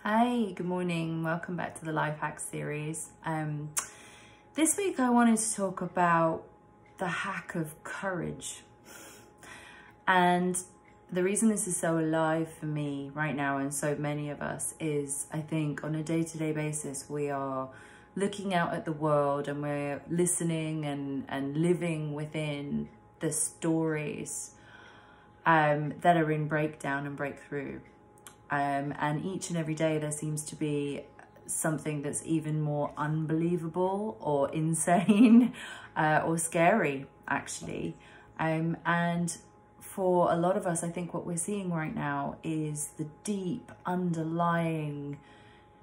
Hi, good morning. Welcome back to the Life Hacks series. This week I wanted to talk about the hack of courage. And the reason this is so alive for me right now and so many of us is I think on a day-to-day basis we are looking out at the world and we're listening and living within the stories that are in breakdown and breakthrough. And each and every day there seems to be something that's even more unbelievable or insane or scary, actually. And for a lot of us, I think what we're seeing right now is the deep underlying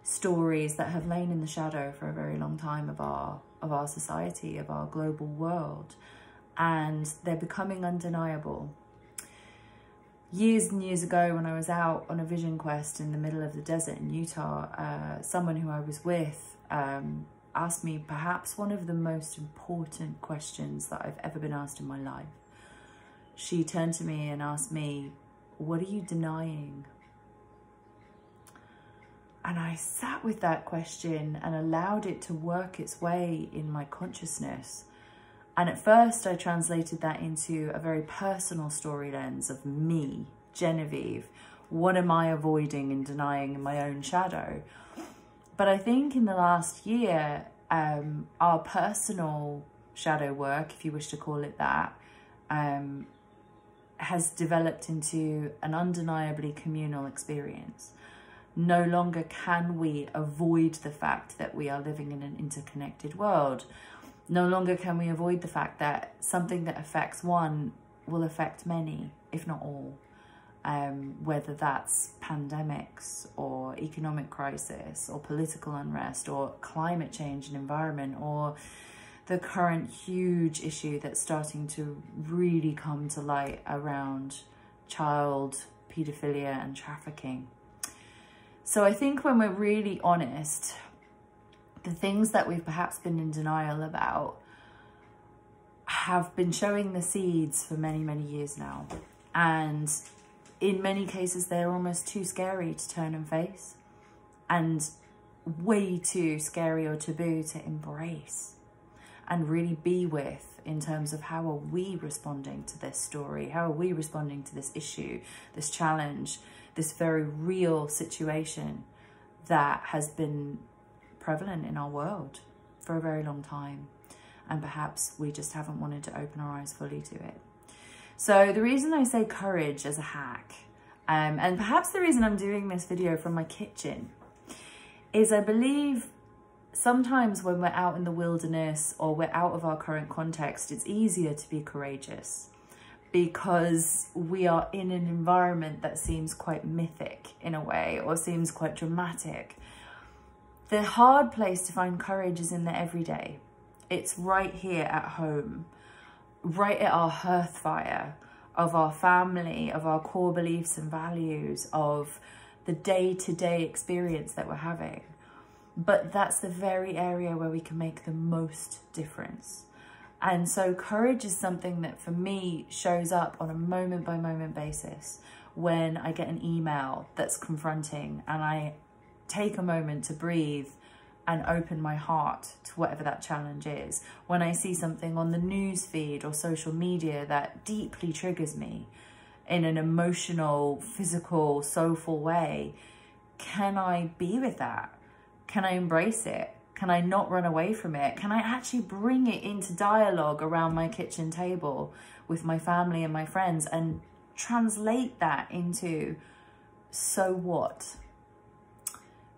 stories that have lain in the shadow for a very long time of our society, of our global world. And they're becoming undeniable. Years and years ago, when I was out on a vision quest in the middle of the desert in Utah, someone who I was with asked me perhaps one of the most important questions that I've ever been asked in my life. She turned to me and asked me, "What are you denying?" And I sat with that question and allowed it to work its way in my consciousness. And at first I translated that into a very personal story lens of me, Genevieve. What am I avoiding and denying in my own shadow? But I think in the last year, our personal shadow work, if you wish to call it that, has developed into an undeniably communal experience. No longer can we avoid the fact that we are living in an interconnected world. No longer can we avoid the fact that something that affects one will affect many, if not all. Whether that's pandemics or economic crisis or political unrest or climate change and environment or the current huge issue that's starting to really come to light around child paedophilia and trafficking. So I think when we're really honest, the things that we've perhaps been in denial about have been showing the seeds for many, many years now. And in many cases, they're almost too scary to turn and face and way too scary or taboo to embrace and really be with in terms of how are we responding to this story? How are we responding to this issue, this challenge, this very real situation that has been prevalent in our world for a very long time, and perhaps we just haven't wanted to open our eyes fully to it. So the reason I say courage as a hack, and perhaps the reason I'm doing this video from my kitchen, is I believe sometimes when we're out in the wilderness or we're out of our current context, it's easier to be courageous because we are in an environment that seems quite mythic in a way, or seems quite dramatic. The hard place to find courage is in the everyday. It's right here at home, right at our hearth fire of our family, of our core beliefs and values, of the day-to-day experience that we're having. But that's the very area where we can make the most difference. And so courage is something that for me shows up on a moment-by-moment basis when I get an email that's confronting and I take a moment to breathe and open my heart to whatever that challenge is. When I see something on the news feed or social media that deeply triggers me in an emotional, physical, soulful way, can I be with that? Can I embrace it? Can I not run away from it? Can I actually bring it into dialogue around my kitchen table with my family and my friends and translate that into so what?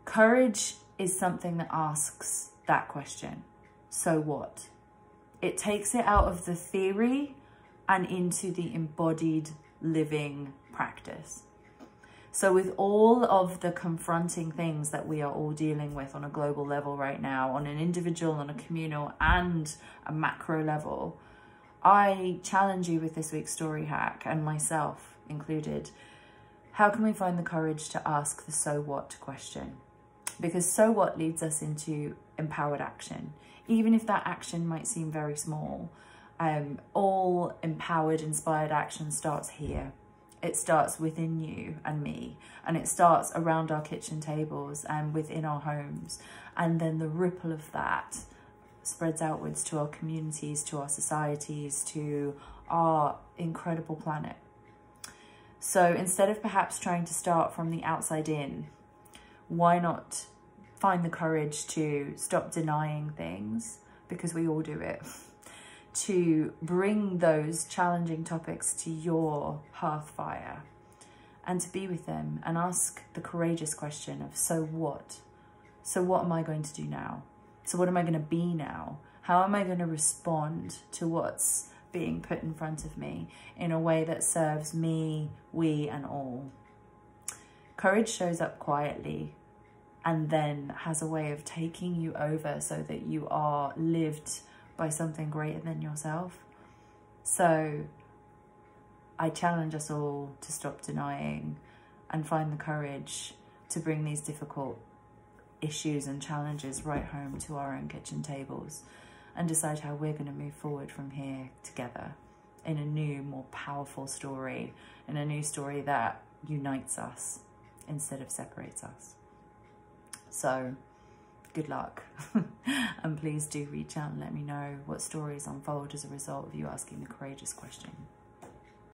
Courage is something that asks that question, so what? It takes it out of the theory and into the embodied living practice. So with all of the confronting things that we are all dealing with on a global level right now, on an individual, on a communal and a macro level, I challenge you with this week's story hack, and myself included. How can we find the courage to ask the so what question? Because so what leads us into empowered action. Even if that action might seem very small, all empowered, inspired action starts here It starts within you and me, and it starts around our kitchen tables and within our homes. And then the ripple of that spreads outwards to our communities, to our societies, to our incredible planet. So instead of perhaps trying to start from the outside in, why not find the courage to stop denying things, because we all do it, to bring those challenging topics to your hearth fire and to be with them and ask the courageous question of, so what? So what am I going to do now? So what am I going to be now? How am I going to respond to what's being put in front of me in a way that serves me, we, and all? Courage shows up quietly and then has a way of taking you over so that you are lived by something greater than yourself. So I challenge us all to stop denying and find the courage to bring these difficult issues and challenges right home to our own kitchen tables and decide how we're going to move forward from here together in a new, more powerful story, in a new story that unites us instead of separates us. So good luck. And please do reach out and let me know what stories unfold as a result of you asking the courageous question.